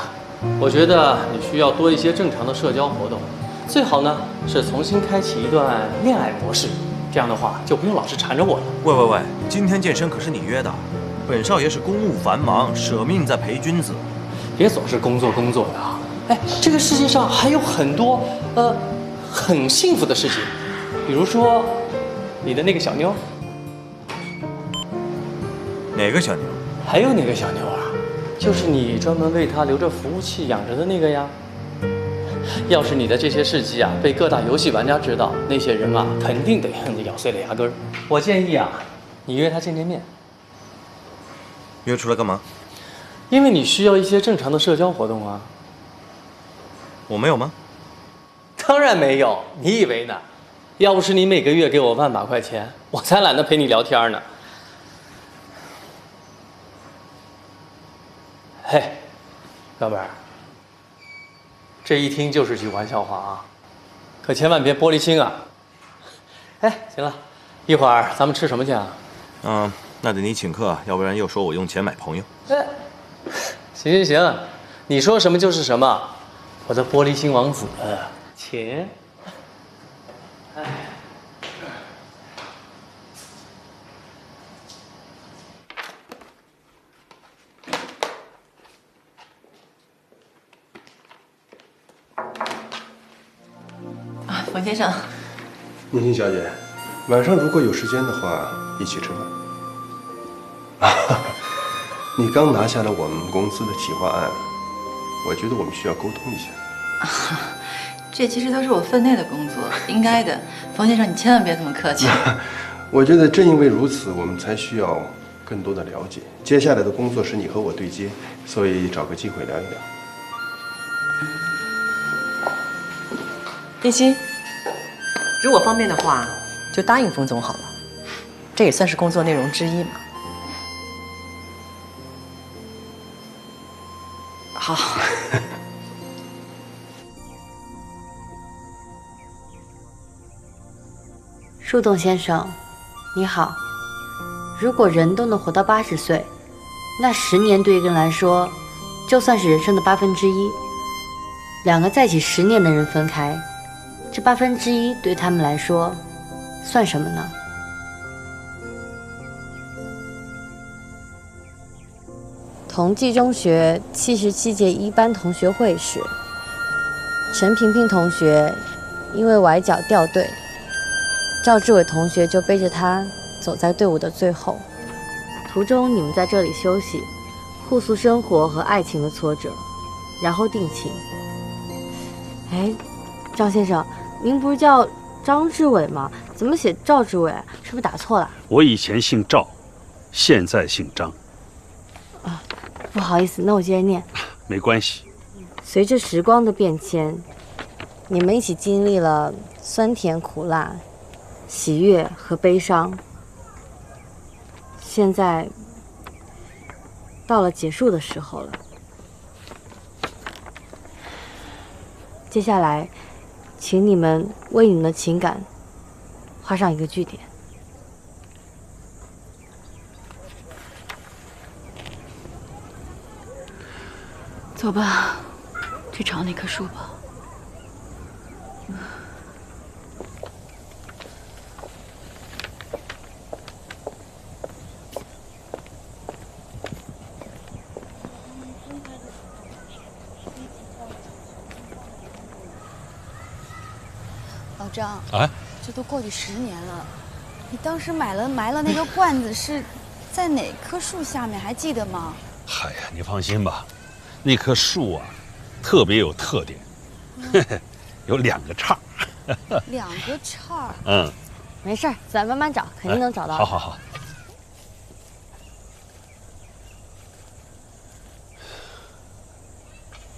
我觉得你需要多一些正常的社交活动，最好呢是重新开启一段恋爱模式。这样的话就不用老是缠着我了。喂，今天健身可是你约的，本少爷是公务繁忙，舍命在陪君子。别总是工作的啊！哎，这个世界上还有很多很幸福的事情，比如说你的那个小妞。哪个小妞？还有哪个小妞啊？就是你专门为她留着服务器养着的那个呀。要是你的这些事迹啊被各大游戏玩家知道，那些人啊肯定得恨得咬碎了牙根儿。我建议啊，你约她见面。约出来干嘛？因为你需要一些正常的社交活动啊。我没有吗？当然没有，你以为呢？要不是你每个月给我1万把块钱，我才懒得陪你聊天呢。嘿，哥们儿，这一听就是句玩笑话啊，可千万别玻璃心啊。哎，行了，一会儿咱们吃什么去啊？那得你请客，要不然又说我用钱买朋友。哎，行，你说什么就是什么，我的玻璃心王子，请。哎。冯先生，宁馨小姐，晚上如果有时间的话，一起吃饭。你刚拿下了我们公司的企划案，我觉得我们需要沟通一下。这其实都是我分内的工作，应该的。冯先生，你千万别这么客气。我觉得正因为如此，我们才需要更多的了解。接下来的工作是你和我对接，所以找个机会聊一聊。林夕，如果方便的话，就答应冯总好了，这也算是工作内容之一嘛。好。树洞先生，你好。如果人都能活到80岁，那10年对一个人来说，就算是人生的1/8。2个在一起10年的人分开，这1/8对他们来说，算什么呢？同济中学77届一班同学会时，陈萍萍同学因为崴脚掉队，赵志伟同学就背着她走在队伍的最后。途中你们在这里休息，互诉生活和爱情的挫折，然后定情。哎，张先生，您不是叫张志伟吗？怎么写赵志伟？是不是打错了？我以前姓赵，现在姓张。啊，不好意思，那我接着念。没关系。随着时光的变迁，你们一起经历了酸甜苦辣、喜悦和悲伤。现在到了结束的时候了。接下来，请你们为你们的情感画上一个句点。走吧，去找那棵树吧。老张，啊，这都过去10年了，你当时埋了那个罐子是在哪棵树下面？还记得吗？嗨呀，你放心吧，那棵树啊，特别有特点，嘿嘿，有2个叉。2个叉。嗯，没事儿，咱慢慢找，肯定能找到。好好好。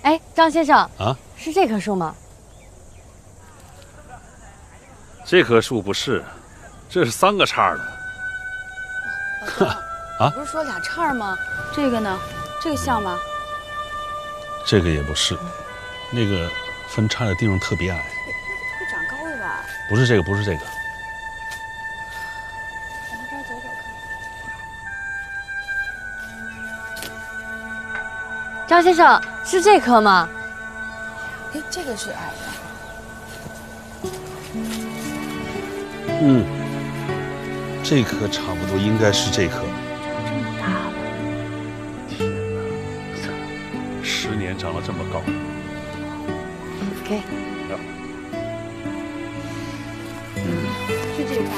哎，张先生啊，是这棵树吗？这棵树不是，这是3个叉的。啊？不是说2叉吗？这个呢？这个像吗？这个也不是，那个分叉的地方特别矮。会长高的吧？不是这个，不是这个。往那边走走看。张先生，是这棵吗？哎，这个是矮的。嗯，这棵差不多应该是这棵。这么大了！天哪，10年长了这么高。给。是这个。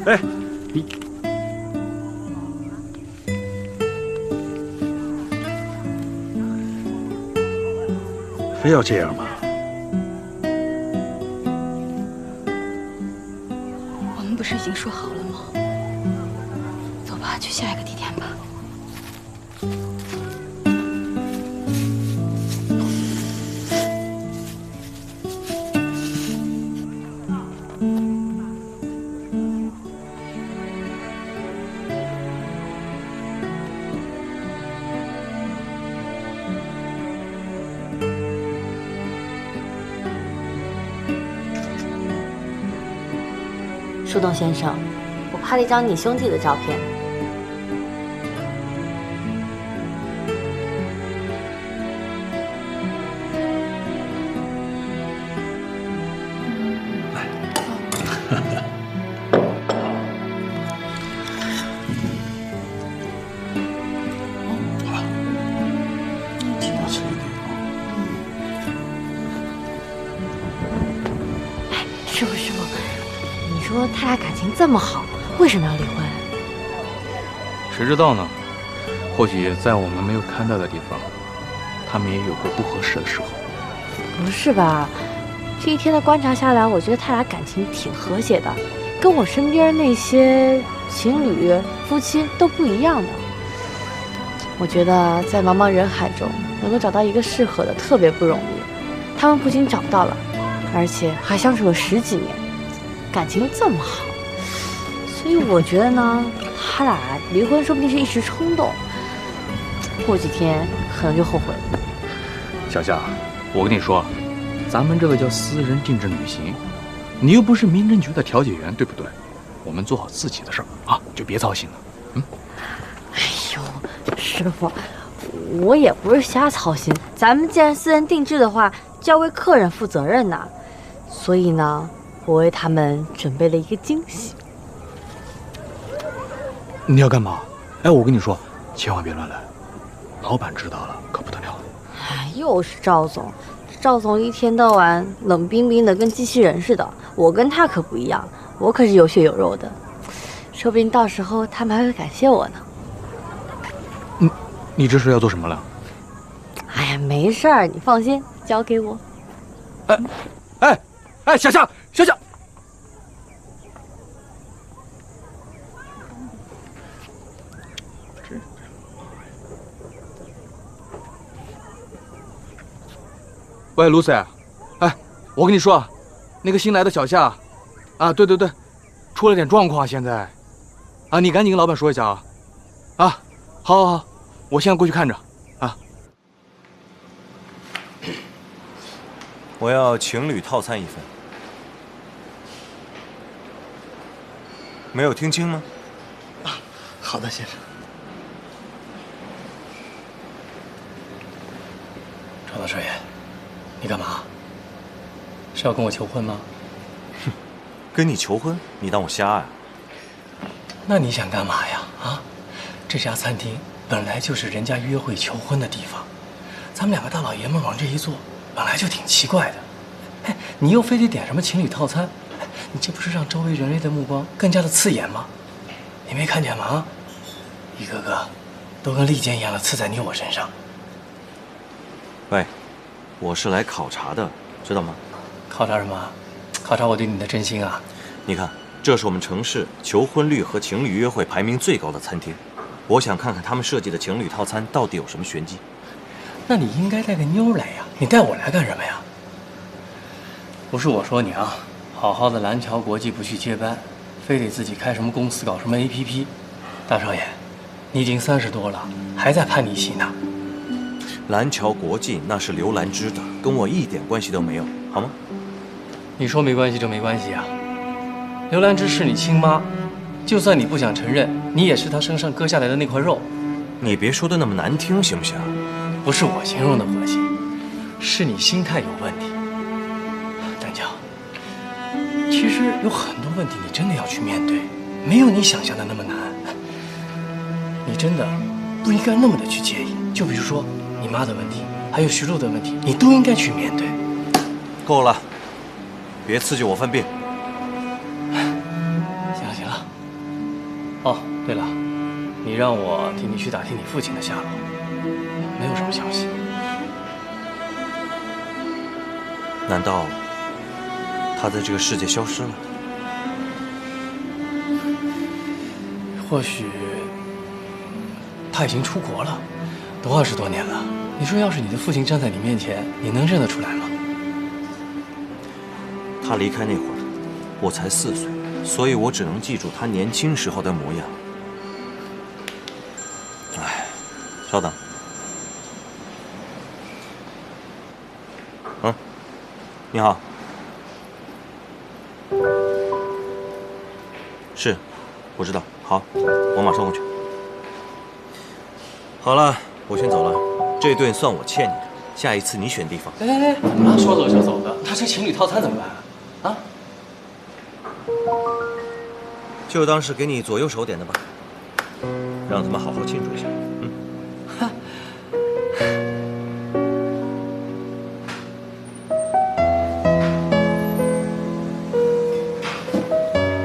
哎，你非要这样吗？我们不是已经说好了吗？走吧，去下一个地点吧。树洞先生，我拍了一张你兄弟的照片。师傅，师傅，你说他俩感情这么好，为什么要离婚？谁知道呢？或许在我们没有看到的地方，他们也有过不合适的时候。不是吧？这一天的观察下来，我觉得他俩感情挺和谐的，跟我身边那些情侣、夫妻都不一样的。我觉得在茫茫人海中能够找到一个适合的特别不容易。他们不仅找到了，而且还相处了10几年，感情这么好，所以我觉得呢，他俩离婚说不定是一时冲动，过几天可能就后悔了。小夏，我跟你说，咱们这个叫私人定制旅行，你又不是民政局的调解员，对不对？我们做好自己的事儿啊，就别操心了。哎呦，师傅，我也不是瞎操心。咱们既然私人定制的话，就要为客人负责任呐。所以呢，我为他们准备了一个惊喜。你要干嘛？哎，我跟你说，千万别乱来，老板知道了可不得了。哎，又是赵总，赵总一天到晚冷冰冰的，跟机器人似的。我跟他可不一样，我可是有血有肉的，说不定到时候他们还会感谢我呢。你这是要做什么了？哎呀，没事儿，你放心，交给我。哎，小夏，喂，卢 Sir， 哎，我跟你说，那个新来的小夏，啊，对，出了点状况，现在，啊，你赶紧跟老板说一下啊，啊，好，我现在过去看着，啊。我要情侣套餐1份，没有听清吗？好的，先生。赵大少爷，你干嘛？是要跟我求婚吗？哼，跟你求婚？你当我瞎呀？那你想干嘛呀？啊，这家餐厅本来就是人家约会求婚的地方，咱们2个大老爷们往这一坐，本来就挺奇怪的。哎，你又非得点什么情侣套餐？哎，你这不是让周围人类的目光更加的刺眼吗？你没看见吗？啊，一个个都跟利剑一样的刺在你我身上。喂，我是来考察的，知道吗？考察什么？考察我对你的真心啊！你看，这是我们城市求婚率和情侣约会排名最高的餐厅，我想看看他们设计的情侣套餐到底有什么玄机。那你应该带个妞来呀，你带我来干什么呀？不是我说你啊，好好的蓝桥国际不去接班，非得自己开什么公司搞什么 APP。大少爷，你已经30多了，还在叛逆期呢。蓝桥国际那是刘兰芝的，跟我一点关系都没有，好吗？你说没关系就没关系啊。刘兰芝是你亲妈，就算你不想承认，你也是她身上割下来的那块肉。你别说的那么难听，行不行？不是我形容的恶心，是你心态有问题。丹娇，其实有很多问题你真的要去面对，没有你想象的那么难。你真的不应该那么的去介意，就比如说你妈的问题，还有徐璐的问题，你都应该去面对。够了，别刺激我犯病。行了。哦，对了，你让我替你去打听你父亲的下落，没有什么消息。难道他在这个世界消失了？或许他已经出国了，都20多年了。你说，要是你的父亲站在你面前，你能认得出来吗？他离开那会儿，我才4岁，所以我只能记住他年轻时候的模样。哎，稍等。你好。是，我知道。好，我马上过去。好了，我先走了。这顿算我欠你的，下一次你选地方。哎，怎么了？说走就走的？那这情侣套餐怎么办啊？就当是给你左右手点的吧，让他们好好庆祝一下。